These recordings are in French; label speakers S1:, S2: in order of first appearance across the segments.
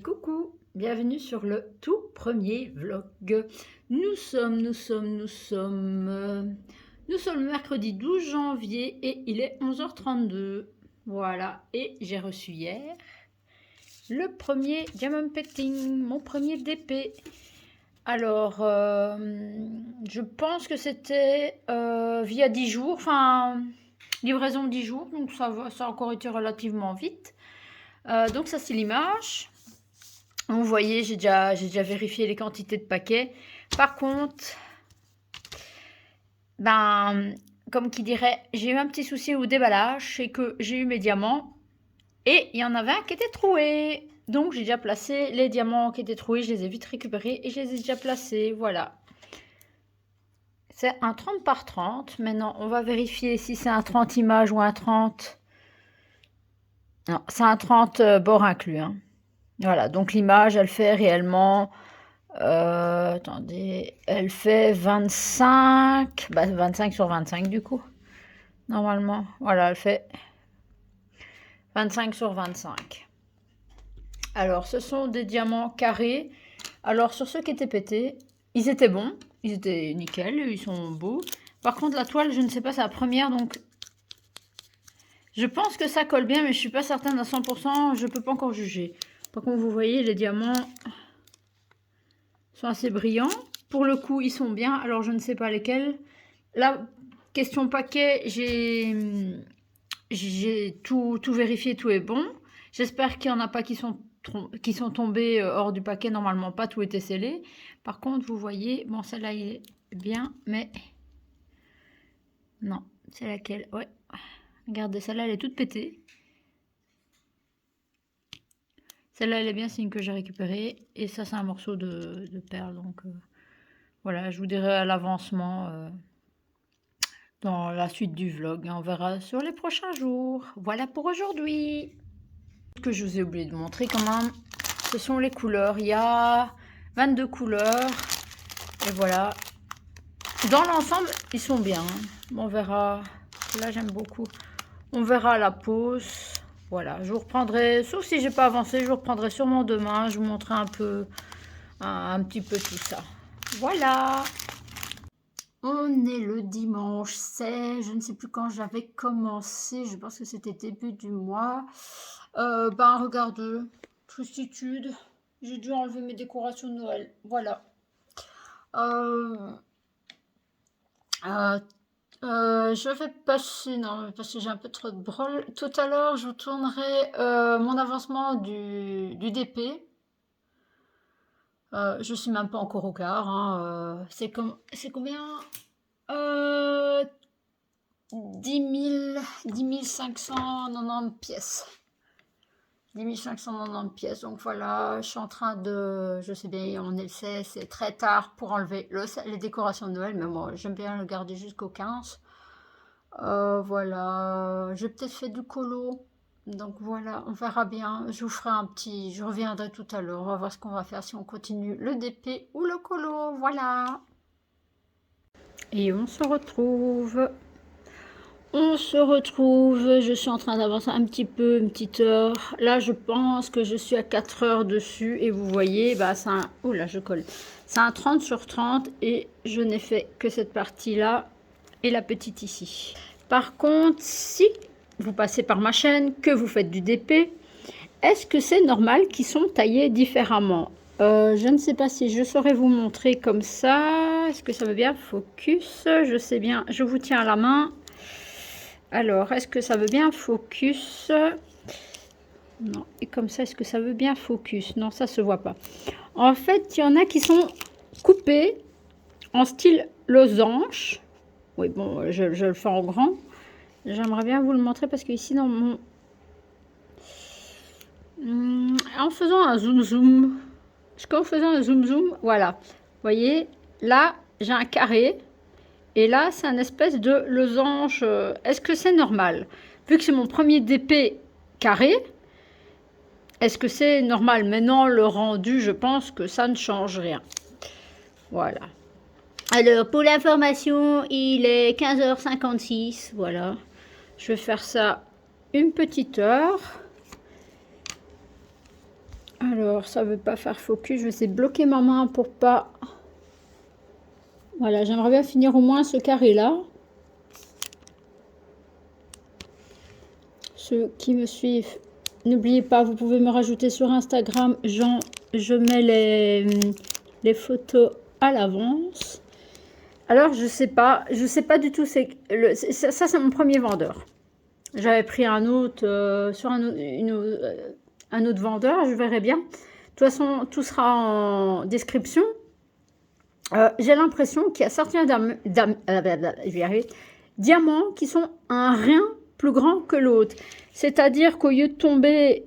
S1: Coucou, bienvenue sur le tout premier vlog. Nous sommes le mercredi 12 janvier et il est 11h32. Voilà, et j'ai reçu hier le premier Diamond Petting, mon premier DP. Alors, je pense que c'était via 10 jours, enfin, livraison 10 jours, donc ça a encore été relativement vite. Donc ça c'est l'image. Vous voyez, j'ai déjà vérifié les quantités de paquets. Par contre, comme qui dirait, j'ai eu un petit souci au déballage, c'est que j'ai eu mes diamants et il y en avait un qui était troué. Donc j'ai déjà placé les diamants qui étaient troués, je les ai vite récupérés et je les ai déjà placés, voilà. C'est un 30 par 30. Maintenant, on va vérifier si c'est un 30 images ou un 30. Non, c'est un 30 bord inclus, hein. Voilà, donc l'image, elle fait réellement, attendez, elle fait 25, 25 sur 25 du coup, normalement. Voilà, elle fait 25 sur 25. Alors, ce sont des diamants carrés. Alors, sur ceux qui étaient pétés, ils étaient bons, ils étaient nickel, ils sont beaux. Par contre, la toile, je ne sais pas, c'est la première, donc je pense que ça colle bien, mais je ne suis pas certaine à 100%, je ne peux pas encore juger. Par contre, vous voyez, les diamants sont assez brillants. Pour le coup, ils sont bien. Alors, je ne sais pas lesquels. La question paquet, j'ai tout vérifié, tout est bon. J'espère qu'il n'y en a pas qui sont tombés hors du paquet. Normalement, pas tout était scellé. Par contre, vous voyez, bon, celle-là est bien, mais non, c'est laquelle? Ouais, regardez, celle-là, elle est toute pétée. Celle-là, elle est bien, c'est une que j'ai récupérée. Et ça, c'est un morceau de perle. Donc, voilà, je vous dirai à l'avancement dans la suite du vlog. On verra sur les prochains jours. Voilà pour aujourd'hui. Ce que je vous ai oublié de montrer quand même, ce sont les couleurs. Il y a 22 couleurs. Et voilà. Dans l'ensemble, ils sont bien. On verra. Là, j'aime beaucoup. On verra à la pause. Voilà, je vous reprendrai, sauf si j'ai pas avancé, je vous reprendrai sûrement demain. Je vous montrerai un peu, un petit peu tout ça. Voilà. On est le dimanche 16, je ne sais plus quand j'avais commencé, je pense que c'était début du mois. Regarde, tristitude, j'ai dû enlever mes décorations de Noël, voilà. Je vais passer, non, parce que j'ai un peu trop de brol. Tout à l'heure, je vous tournerai mon avancement du DP. Je suis même pas encore au quart, hein. C'est combien 10 590 pièces. 10 590 pièces. Donc voilà, je suis en train de... Je sais bien, on est le 16, c'est très tard pour enlever les décorations de Noël, mais moi, j'aime bien le garder jusqu'au 15. Voilà, j'ai peut-être fait du colo. Donc voilà, on verra bien. Je vous ferai un petit... Je reviendrai tout à l'heure. On va voir ce qu'on va faire, si on continue le DP ou le colo. Voilà. Et on se retrouve. Je suis en train d'avancer un petit peu, une petite heure. Là, je pense que je suis à 4 heures dessus. Et vous voyez, c'est un... Oh là, je colle. C'est un 30 sur 30 et je n'ai fait que cette partie-là et la petite ici. Par contre, si vous passez par ma chaîne, que vous faites du DP, est-ce que c'est normal qu'ils sont taillés différemment? Je ne sais pas si je saurais vous montrer comme ça. Est-ce que ça veut bien focus? Je sais bien, je vous tiens à la main. Alors, est-ce que ça veut bien focus? Non. Et comme ça, est-ce que ça veut bien focus? Non, ça se voit pas. En fait, il y en a qui sont coupés en style losange. Oui, bon, je le fais en grand. J'aimerais bien vous le montrer parce que ici, dans mon... En faisant un zoom, voilà. Vous voyez, là, j'ai un carré. Et là, c'est un espèce de losange. Est-ce que c'est normal? Vu que c'est mon premier DP carré, est-ce que c'est normal? Maintenant, le rendu, je pense que ça ne change rien. Voilà. Alors, pour l'information, il est 15h56. Voilà. Je vais faire ça une petite heure. Alors, ça veut pas faire focus. Je vais essayer de bloquer ma main pour pas... Voilà, j'aimerais bien finir au moins ce carré-là. Ceux qui me suivent, n'oubliez pas, vous pouvez me rajouter sur Instagram. Je mets les photos à l'avance. Alors, je sais pas du tout. Ça, c'est mon premier vendeur. J'avais pris un autre sur un autre vendeur. Je verrai bien. De toute façon, tout sera en description. J'ai l'impression qu'il y a certains diamants qui sont un rien plus grand que l'autre. C'est-à-dire qu'au lieu de tomber,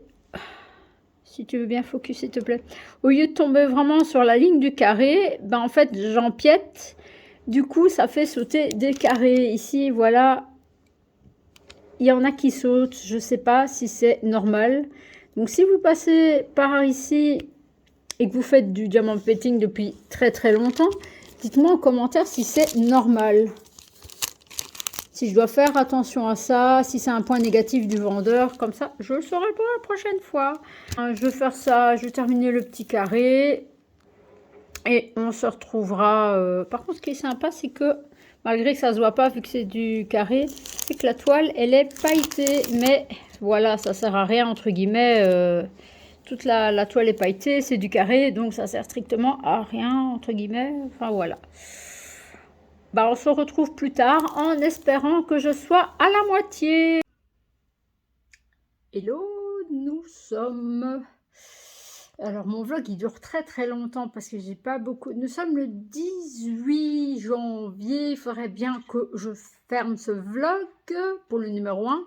S1: si tu veux bien focus s'il te plaît, au lieu de tomber vraiment sur la ligne du carré, ben en fait j'empiète. Du coup ça fait sauter des carrés. Ici voilà, il y en a qui sautent. Je ne sais pas si c'est normal. Donc si vous passez par ici et que vous faites du diamant plating depuis très très longtemps, dites-moi en commentaire si c'est normal. Si je dois faire attention à ça, si c'est un point négatif du vendeur, comme ça, je le saurai pour la prochaine fois. Je vais faire ça, je vais terminer le petit carré. Et on se retrouvera. Par contre, ce qui est sympa, c'est que, malgré que ça ne se voit pas, vu que c'est du carré, c'est que la toile, elle est pailletée. Mais voilà, ça ne sert à rien, entre guillemets. Toute la toile est pailletée, c'est du carré, donc ça sert strictement à rien, entre guillemets. Enfin, voilà. Bah, on se retrouve plus tard en espérant que je sois à la moitié. Hello, nous sommes... Alors, mon vlog, il dure très très longtemps parce que j'ai pas beaucoup... Nous sommes le 18 janvier. Il faudrait bien que je ferme ce vlog pour le numéro 1.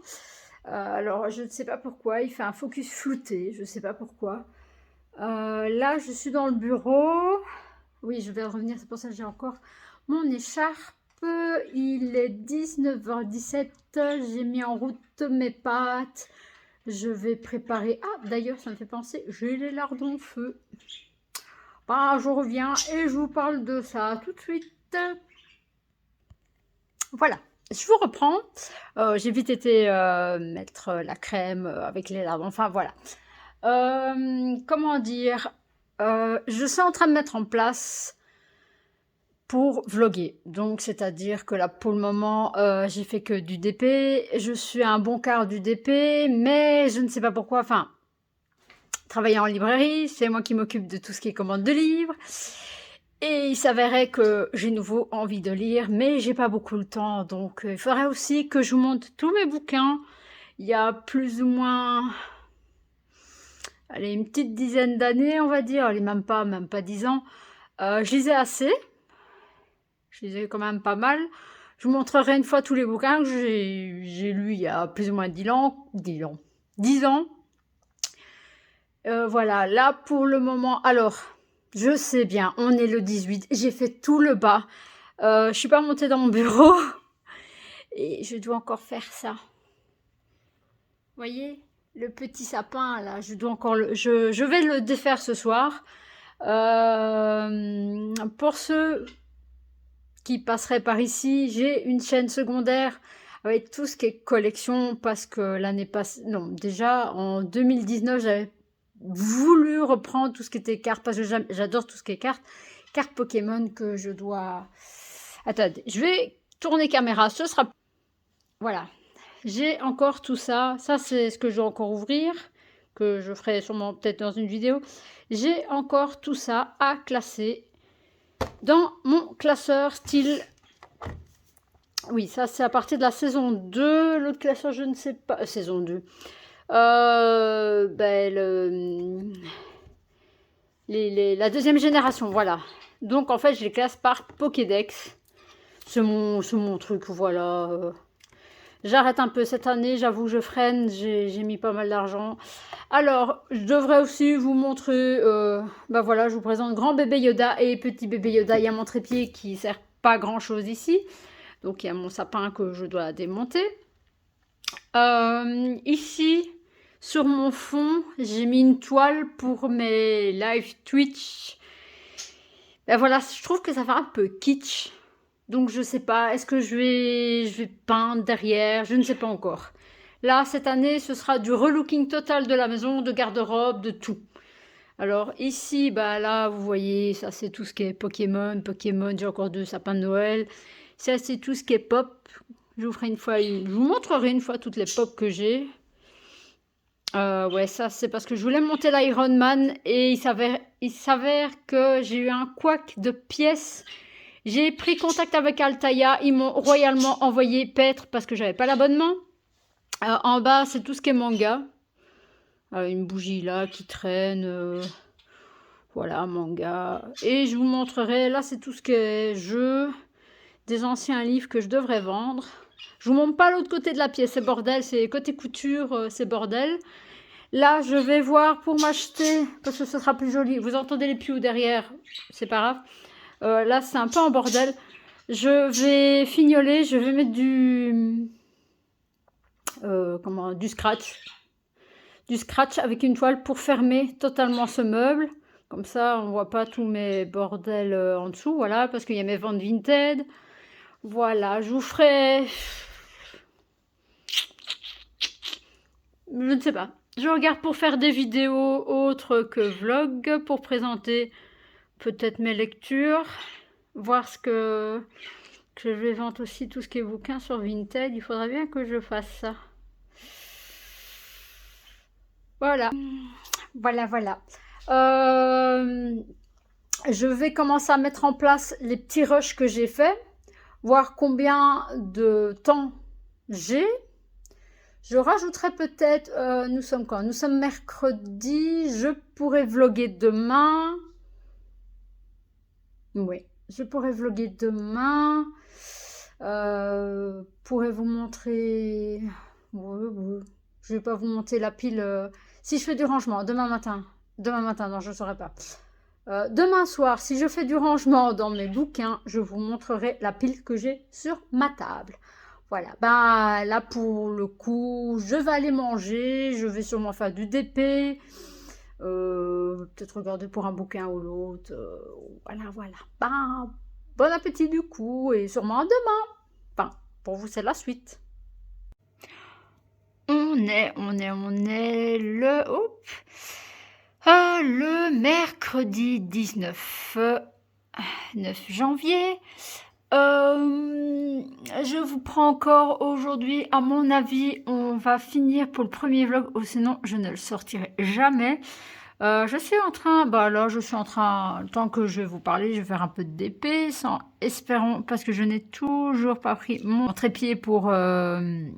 S1: Alors, je ne sais pas pourquoi. Il fait un focus flouté. Je ne sais pas pourquoi. Là, je suis dans le bureau. Oui, je vais revenir. C'est pour ça que j'ai encore mon écharpe. Il est 19h17. J'ai mis en route mes pâtes. Je vais préparer... Ah, d'ailleurs, ça me fait penser, j'ai les lardons au feu. Bah, je reviens et je vous parle de ça tout de suite. Voilà, je vous reprends. J'ai vite été mettre la crème avec les lardons. Enfin, voilà. Comment dire, je suis en train de mettre en place pour vlogger. Donc, c'est-à-dire que là, pour le moment, j'ai fait que du DP. Je suis à un bon quart du DP, mais je ne sais pas pourquoi. Enfin, travailler en librairie, c'est moi qui m'occupe de tout ce qui est commande de livres. Et il s'avérait que j'ai nouveau envie de lire, mais j'ai pas beaucoup le temps. Donc, il faudrait aussi que je vous montre tous mes bouquins. Il y a plus ou moins... Allez, une petite dizaine d'années, on va dire. Allez, même pas 10 ans. Je lisais assez. Je lisais quand même pas mal. Je vous montrerai une fois tous les bouquins que j'ai lus il y a plus ou moins 10 ans. 10 ans. Voilà, là pour le moment. Alors, je sais bien, on est le 18. J'ai fait tout le bas. Je suis pas montée dans mon bureau. Et je dois encore faire ça. Vous voyez, le petit sapin là, je dois encore je vais le défaire ce soir. Pour ceux qui passeraient par ici, j'ai une chaîne secondaire avec tout ce qui est collection parce que l'année passée, non, déjà en 2019, j'avais voulu reprendre tout ce qui était cartes parce que j'adore tout ce qui est cartes Pokémon que je dois... Attendez, je vais tourner caméra, ce sera... Voilà, j'ai encore tout ça. Ça, c'est ce que je dois encore ouvrir, que je ferai sûrement peut-être dans une vidéo. J'ai encore tout ça à classer dans mon classeur style... Oui, ça, c'est à partir de la saison 2. L'autre classeur, je ne sais pas. Saison 2. La deuxième génération, voilà. Donc, en fait, je les classe par Pokédex. C'est mon truc, voilà. J'arrête un peu cette année, j'avoue, je freine, j'ai mis pas mal d'argent. Alors, je devrais aussi vous montrer, voilà, je vous présente grand bébé Yoda et petit bébé Yoda. Il y a mon trépied qui sert pas grand chose ici. Donc, il y a mon sapin que je dois démonter. Ici, sur mon fond, j'ai mis une toile pour mes live Twitch. Ben voilà, je trouve que ça fait un peu kitsch. Donc, je sais pas, est-ce que je vais peindre derrière? Je ne sais pas encore. Là, cette année, ce sera du relooking total de la maison, de garde-robe, de tout. Alors ici, bah là, vous voyez, ça c'est tout ce qui est Pokémon. Pokémon, j'ai encore 2 sapins de Noël. Ça c'est tout ce qui est pop. Je vous ferai une fois, je vous montrerai une fois toutes les pop que j'ai. Ouais, ça c'est parce que je voulais monter l'Iron Man et il s'avère que j'ai eu un couac de pièces. J'ai pris contact avec Altaïa, ils m'ont royalement envoyé paître parce que j'avais pas l'abonnement. En bas, c'est tout ce qui est manga. Une bougie là qui traîne. Voilà, manga. Et je vous montrerai, là c'est tout ce qui est jeux, des anciens livres que je devrais vendre. Je vous montre pas l'autre côté de la pièce, c'est bordel, c'est côté couture, c'est bordel. Là, je vais voir pour m'acheter, parce que ce sera plus joli. Vous entendez les pious derrière, c'est pas grave. Là, c'est un peu en bordel. Je vais fignoler, je vais mettre du scratch. Du scratch avec une toile pour fermer totalement ce meuble. Comme ça, on voit pas tous mes bordels en dessous, voilà, parce qu'il y a mes ventes Vinted. Voilà, je vous ferai... Je ne sais pas. Je regarde pour faire des vidéos autres que vlog, pour présenter peut-être mes lectures, voir ce que je vais vendre aussi, tout ce qui est bouquin sur Vinted. Il faudra bien que je fasse ça. Voilà. Voilà. Je vais commencer à mettre en place les petits rushs que j'ai fait, voir combien de temps j'ai. Je rajouterai peut-être, nous sommes quand? Nous sommes mercredi, je pourrais vlogger demain. Oui, je pourrais vlogger demain. Pourrais vous montrer... Ouais. Je vais pas vous montrer la pile... Si je fais du rangement, demain matin, non, je ne saurais pas. Demain soir, si je fais du rangement dans mes bouquins, je vous montrerai la pile que j'ai sur ma table. Voilà, ben là pour le coup, je vais aller manger, je vais sûrement faire du DP, peut-être regarder pour un bouquin ou l'autre, voilà. Ben, bon appétit du coup, et sûrement demain. Enfin, pour vous c'est la suite. On est le mercredi 9 janvier. Je vous prends encore aujourd'hui, à mon avis, on va finir pour le premier vlog, ou sinon je ne le sortirai jamais. Je suis en train, le temps que je vais vous parler, je vais faire un peu de DP, espérons, parce que je n'ai toujours pas pris mon trépied pour le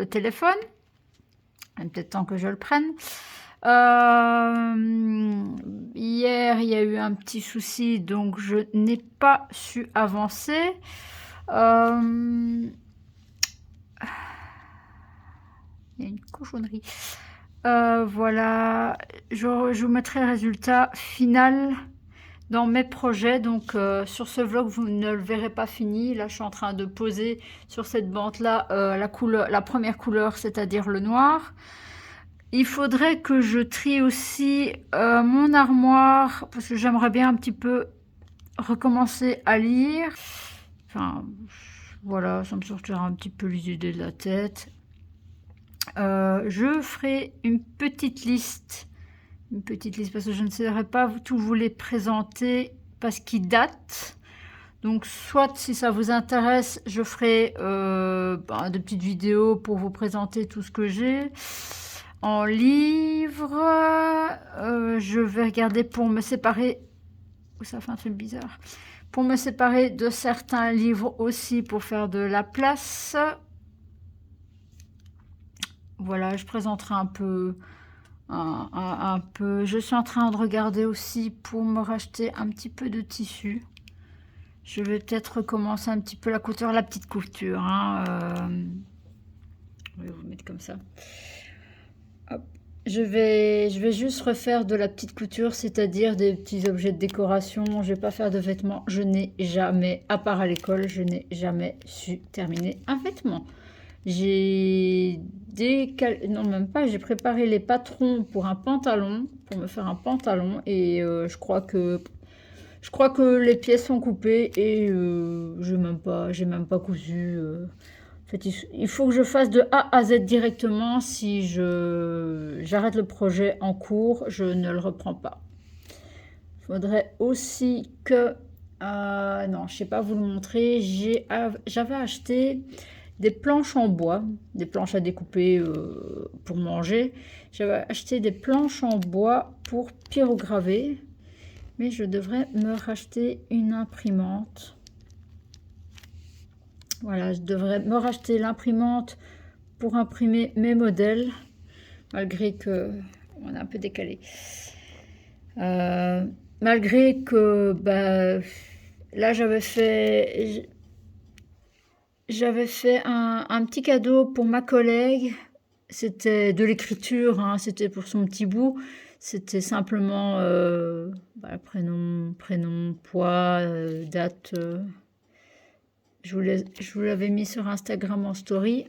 S1: téléphone. Il est peut-être temps que je le prenne. Hier, il y a eu un petit souci, donc je n'ai pas su avancer. Il y a une cochonnerie. Voilà, je vous mettrai le résultat final dans mes projets. Donc sur ce vlog, vous ne le verrez pas fini. Là, je suis en train de poser sur cette bande-là la première couleur, c'est-à-dire le noir. Il faudrait que je trie aussi mon armoire, parce que j'aimerais bien un petit peu recommencer à lire. Enfin, voilà, ça me sortira un petit peu les idées de la tête. Je ferai une petite liste parce que je ne saurais pas tout vous les présenter parce qu'ils datent. Donc soit si ça vous intéresse, je ferai de petites vidéos pour vous présenter tout ce que j'ai. En livre, je vais regarder pour me séparer. Ça fait un truc bizarre. Pour me séparer de certains livres aussi pour faire de la place. Voilà, je présenterai un peu. Je suis en train de regarder aussi pour me racheter un petit peu de tissu. Je vais peut-être recommencer un petit peu la couture, la petite couture. Je vais vous mettre comme ça. Hop. Je vais juste refaire de la petite couture, c'est-à-dire des petits objets de décoration. Je vais pas faire de vêtements. Je n'ai jamais, à part à l'école, je n'ai jamais su terminer un vêtement. J'ai préparé les patrons pour un pantalon, pour me faire un pantalon, et je crois que les pièces sont coupées et j'ai même pas cousu. En fait, il faut que je fasse de A à Z directement. Si j'arrête le projet en cours, je ne le reprends pas. Il faudrait aussi que... non, je ne sais pas vous le montrer. J'avais acheté des planches en bois, des planches à découper pour manger. J'avais acheté des planches en bois pour pyrograver. Mais je devrais me racheter une imprimante. Voilà, je devrais me racheter l'imprimante pour imprimer mes modèles, malgré que on est un peu décalé. Malgré que bah, là j'avais fait un petit cadeau pour ma collègue. C'était de l'écriture, hein, c'était pour son petit bout. C'était simplement bah, prénom, poids, date. Je vous l'avais mis sur Instagram en story.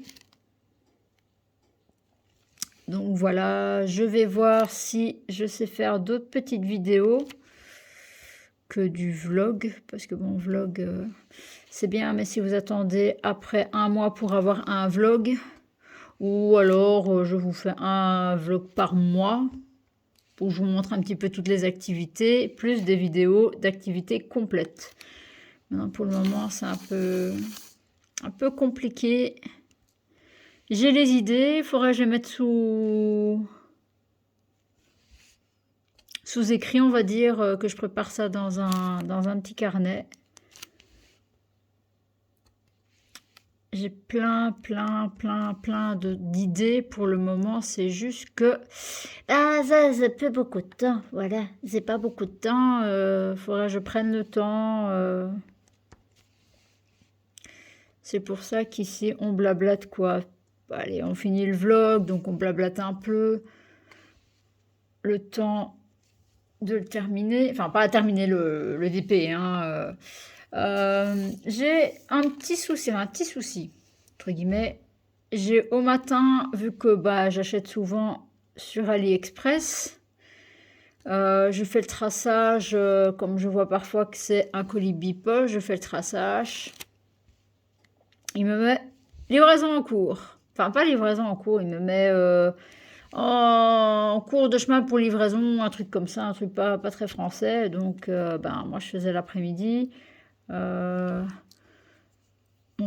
S1: Donc voilà, je vais voir si je sais faire d'autres petites vidéos que du vlog. Parce que mon vlog, c'est bien, mais si vous attendez après un mois pour avoir un vlog, ou alors je vous fais un vlog par mois, où je vous montre un petit peu toutes les activités, plus des vidéos d'activités complètes. Maintenant, pour le moment, c'est un peu compliqué. J'ai les idées, il faudrait que je les mette sous écrit, on va dire, que je prépare ça dans un petit carnet. J'ai plein d'idées pour le moment, c'est juste que ça fait beaucoup de temps, voilà, c'est pas beaucoup de temps, faudrait que je prenne le temps. C'est pour ça qu'ici on blablate quoi. Allez, on finit le vlog, donc on blablate un peu. Le temps de le terminer, enfin pas à terminer le DP, hein. J'ai un petit souci, entre guillemets. J'ai au matin, vu que bah, j'achète souvent sur AliExpress, je fais le traçage, comme je vois parfois que c'est un colis bipoche, je fais le traçage. Il me met livraison en cours. Enfin, pas livraison en cours, il me met en cours de chemin pour livraison, un truc comme ça, un truc pas très français. Donc, ben, moi, je faisais l'après-midi. Mon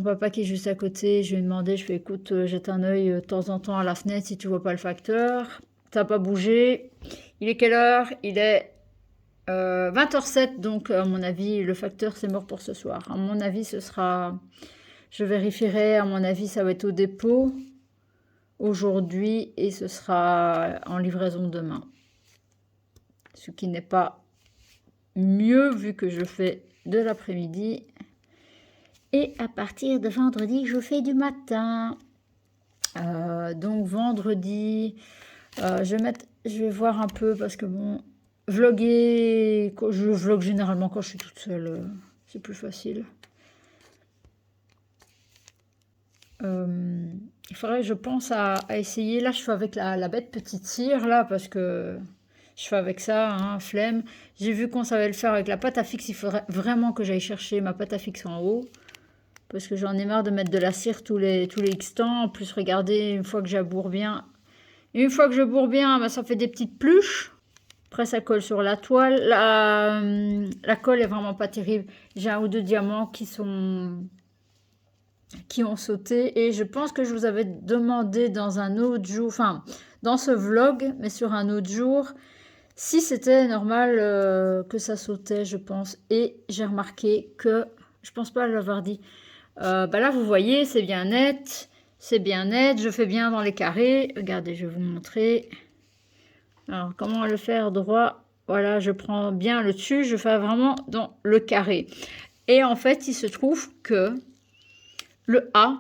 S1: papa qui est juste à côté, je lui ai demandé, je fais écoute, jette un œil de temps en temps à la fenêtre si tu vois pas le facteur. Ça n'a pas bougé. Il est quelle heure? Il est 20h07, donc à mon avis, le facteur c'est mort pour ce soir. À mon avis, ce sera... Je vérifierai, à mon avis, ça va être au dépôt aujourd'hui et ce sera en livraison demain. Ce qui n'est pas mieux vu que je fais de l'après-midi. Et à partir de vendredi, je fais du matin. Donc vendredi, je vais voir un peu parce que bon, vlogger, je vlog généralement quand je suis toute seule, c'est plus facile. Il faudrait, je pense, à essayer. Là, je fais avec la bête petite cire, là, parce que je fais avec ça, hein, flemme. J'ai vu qu'on savait le faire avec la pâte à fixe. Il faudrait vraiment que j'aille chercher ma pâte à fixe en haut. Parce que j'en ai marre de mettre de la cire tous les X temps. En plus, regardez, une fois que j'abourre bien, bah, ça fait des petites pluches. Après, ça colle sur la toile. La colle est vraiment pas terrible. J'ai un ou deux diamants qui ont sauté et je pense que je vous avais demandé dans un autre jour, enfin dans ce vlog, mais sur un autre jour, si c'était normal que ça sautait, je pense. Et j'ai remarqué que, je pense pas l'avoir dit, bah là vous voyez, c'est bien net, je fais bien dans les carrés. Regardez, je vais vous montrer. Alors, comment le faire droit? Voilà, je prends bien le dessus, je fais vraiment dans le carré. Et en fait, il se trouve que le A,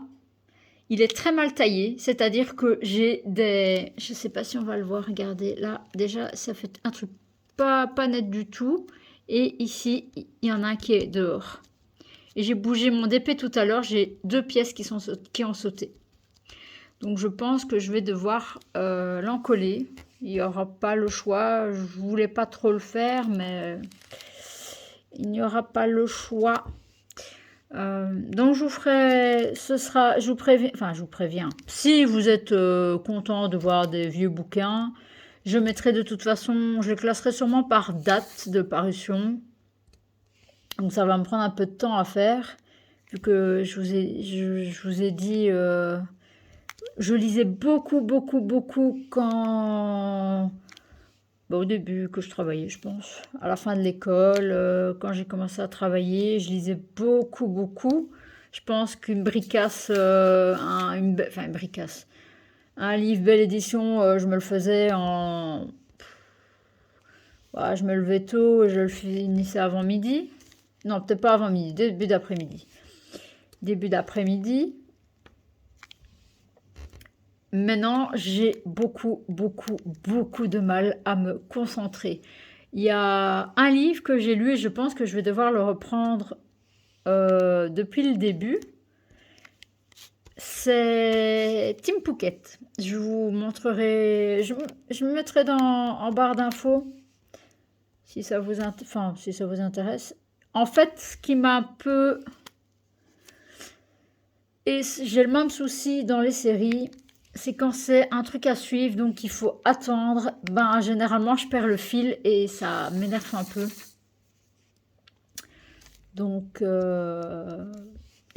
S1: il est très mal taillé, c'est-à-dire que j'ai des... Je ne sais pas si on va le voir, regardez, là, déjà, ça fait un truc pas net du tout. Et ici, il y en a un qui est dehors. Et j'ai bougé mon DP tout à l'heure, j'ai deux pièces qui ont sauté. Donc, je pense que je vais devoir l'encoller. Il n'y aura pas le choix. Je ne voulais pas trop le faire, mais il n'y aura pas le choix. Donc je vous ferai, je vous préviens, si vous êtes content de voir des vieux bouquins, je mettrai de toute façon, je les classerai sûrement par date de parution. Donc ça va me prendre un peu de temps à faire, vu que je vous ai dit, je lisais beaucoup quand, au début que je travaillais, je pense, à la fin de l'école, quand j'ai commencé à travailler, je lisais beaucoup. Je pense qu'une bricasse, enfin une bricasse, un livre belle édition, je me le faisais en, je me levais tôt et je le finissais avant midi. Non, peut-être pas avant midi, début d'après-midi. Début d'après-midi. Maintenant, j'ai beaucoup de mal à me concentrer. Il y a un livre que j'ai lu et je pense que je vais devoir le reprendre depuis le début. C'est Tim Pouquet. Je vous montrerai, je me mettrai en barre d'infos si ça vous intéresse. En fait, ce qui m'a un peu... Et j'ai le même souci dans les séries, c'est quand c'est un truc à suivre, donc il faut attendre. Ben, généralement, je perds le fil et ça m'énerve un peu. Donc,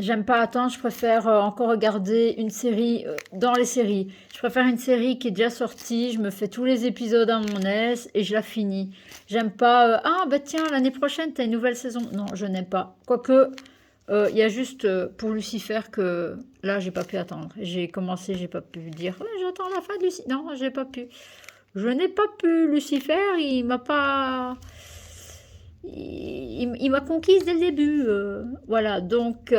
S1: j'aime pas attendre. Je préfère encore regarder une série dans les séries. Je préfère une série qui est déjà sortie. Je me fais tous les épisodes à mon aise et je la finis. J'aime pas, ah, bah tiens, l'année prochaine, t'as une nouvelle saison. Non, je n'aime pas. Quoique... il y a juste pour Lucifer que là j'ai pas pu attendre. J'ai commencé, j'ai pas pu dire ouais, j'attends la fin de Lucifer. Non, j'ai pas pu. Je n'ai pas pu. Lucifer, il m'a pas. Il m'a conquise dès le début. Voilà, donc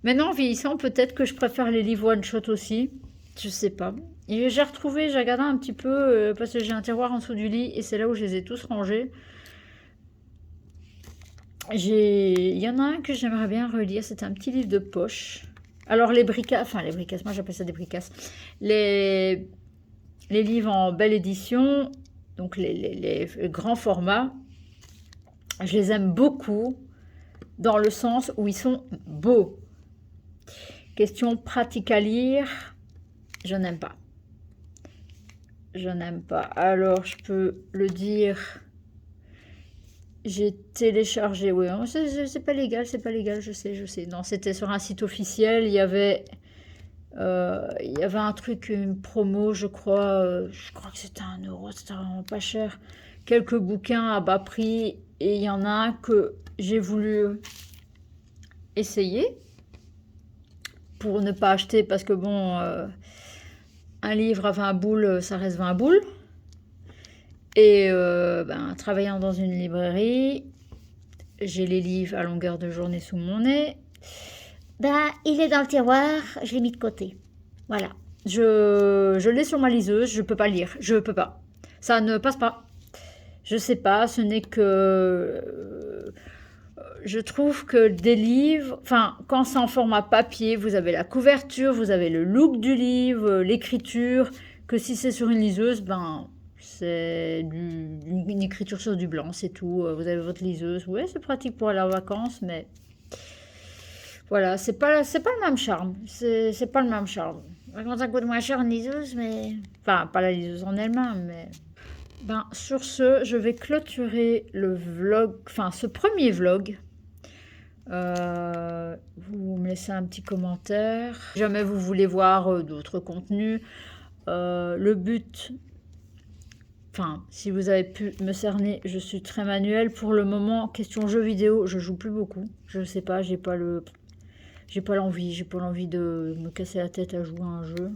S1: Maintenant, en vieillissant, peut-être que je préfère les livres one-shot aussi. Je sais pas. Et j'ai regardé un petit peu parce que j'ai un tiroir en dessous du lit et c'est là où je les ai tous rangés. Il y en a un que j'aimerais bien relire, c'est un petit livre de poche. Alors les bricasses, moi j'appelle ça des bricasses. Les livres en belle édition, donc les grands formats, je les aime beaucoup dans le sens où ils sont beaux. Question pratique à lire, je n'aime pas. Je n'aime pas. Alors je peux le dire... J'ai téléchargé, oui, c'est pas légal, je sais. Non, c'était sur un site officiel, il y avait un truc, une promo, je crois que c'était 1 €, c'était vraiment pas cher. Quelques bouquins à bas prix, et il y en a un que j'ai voulu essayer, pour ne pas acheter, parce que bon, un livre à 20 boules, ça reste 20 boules. Et travaillant dans une librairie, j'ai les livres à longueur de journée sous mon nez. Il est dans le tiroir, je l'ai mis de côté. Voilà. Je l'ai sur ma liseuse, je peux pas lire. Je peux pas. Ça ne passe pas. Je sais pas, ce n'est que... je trouve que des livres... Enfin, quand c'est en format papier, vous avez la couverture, vous avez le look du livre, l'écriture, que si c'est sur une liseuse, c'est une écriture sur du blanc, c'est tout. Vous avez votre liseuse. Ouais, c'est pratique pour aller en vacances, mais voilà, c'est pas le même charme. C'est pas le même charme. Par contre, ça coûte moins cher une liseuse, mais enfin, pas la liseuse en elle-même, mais sur ce, je vais clôturer le vlog, enfin ce premier vlog. Vous me laissez un petit commentaire. Si jamais vous voulez voir d'autres contenus, le but... Enfin, si vous avez pu me cerner, je suis très manuelle. Pour le moment, question jeux vidéo, je joue plus beaucoup. Je sais pas, j'ai pas l'envie de me casser la tête à jouer à un jeu.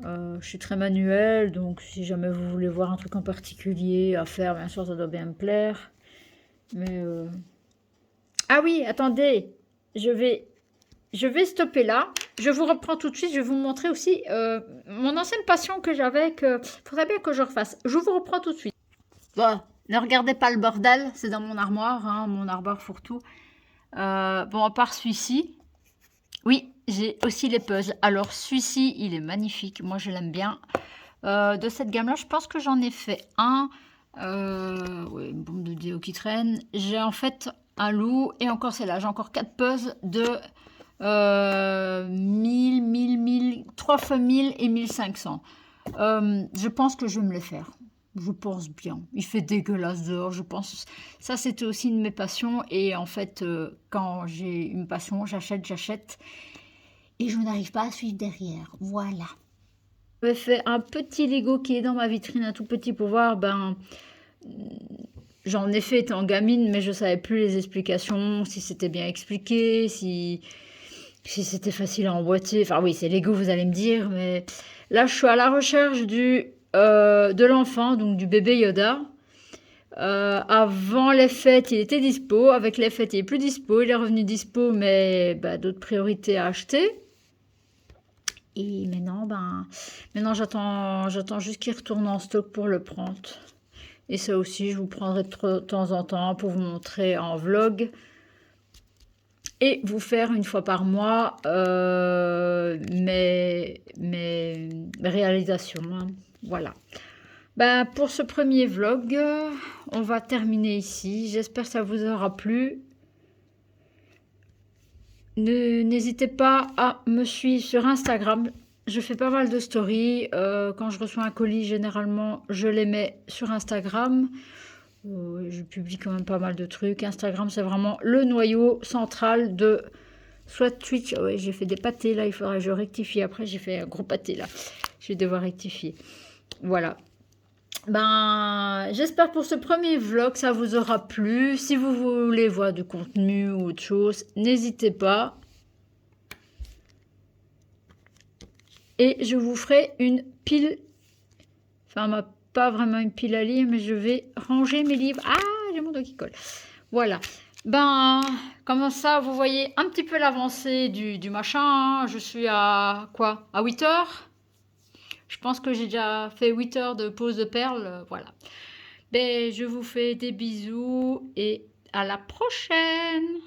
S1: Je suis très manuelle, donc si jamais vous voulez voir un truc en particulier à faire, bien sûr, ça doit bien me plaire. Mais ah oui, attendez, je vais stopper là. Je vous reprends tout de suite. Je vais vous montrer aussi mon ancienne passion que j'avais, que faudrait bien que je refasse. Je vous reprends tout de suite. Bon, ne regardez pas le bordel. C'est dans mon armoire, hein, mon armoire fourre-tout. Bon, à part celui-ci. Oui, j'ai aussi les puzzles. Alors, celui-ci, il est magnifique. Moi, je l'aime bien. De cette gamme-là, je pense que j'en ai fait un. Ouais, une bombe de déo qui traîne. J'ai en fait un loup. Et encore, c'est là, j'ai encore 4 puzzles de 3 fois 1000 et 1500. Je pense que je vais me les faire. Je pense bien. Il fait dégueulasse dehors, je pense. Ça, c'était aussi une de mes passions. Et en fait, quand j'ai une passion, j'achète. Et je n'arrive pas à suivre derrière. Voilà. J'avais fait un petit Lego qui est dans ma vitrine, un tout petit pour voir. J'en ai fait étant gamine, mais je savais plus les explications, si c'était bien expliqué, si c'était facile à emboîter. Enfin oui, c'est Lego, vous allez me dire, mais là, je suis à la recherche de l'enfant, donc du bébé Yoda. Avant les fêtes, il était dispo. Avec les fêtes, il est plus dispo. Il est revenu dispo, mais d'autres priorités à acheter. Et maintenant j'attends juste qu'il retourne en stock pour le prendre. Et ça aussi, je vous prendrai de temps en temps pour vous montrer en vlog. Et vous faire une fois par mois mes réalisations. Hein. Voilà. Pour ce premier vlog, on va terminer ici. J'espère que ça vous aura plu. N'hésitez pas à me suivre sur Instagram. Je fais pas mal de stories. Quand je reçois un colis, généralement, je les mets sur Instagram. Je publie quand même pas mal de trucs. Instagram, c'est vraiment le noyau central de soit Twitch. Oh ouais, j'ai fait des pâtés là, il faudrait que je rectifie. Après, j'ai fait un gros pâté là. Je vais devoir rectifier. Voilà. J'espère pour ce premier vlog, ça vous aura plu. Si vous voulez voir du contenu ou autre chose, n'hésitez pas. Et je vous ferai une pile. Enfin, pas vraiment une pile à lire, mais je vais ranger mes livres. Ah, j'ai mon doigt qui colle. Voilà. Comme ça, vous voyez un petit peu l'avancée du machin. Hein. Je suis à quoi? À 8 heures. Je pense que j'ai déjà fait 8 heures de pause de perles. Voilà. Je vous fais des bisous et à la prochaine.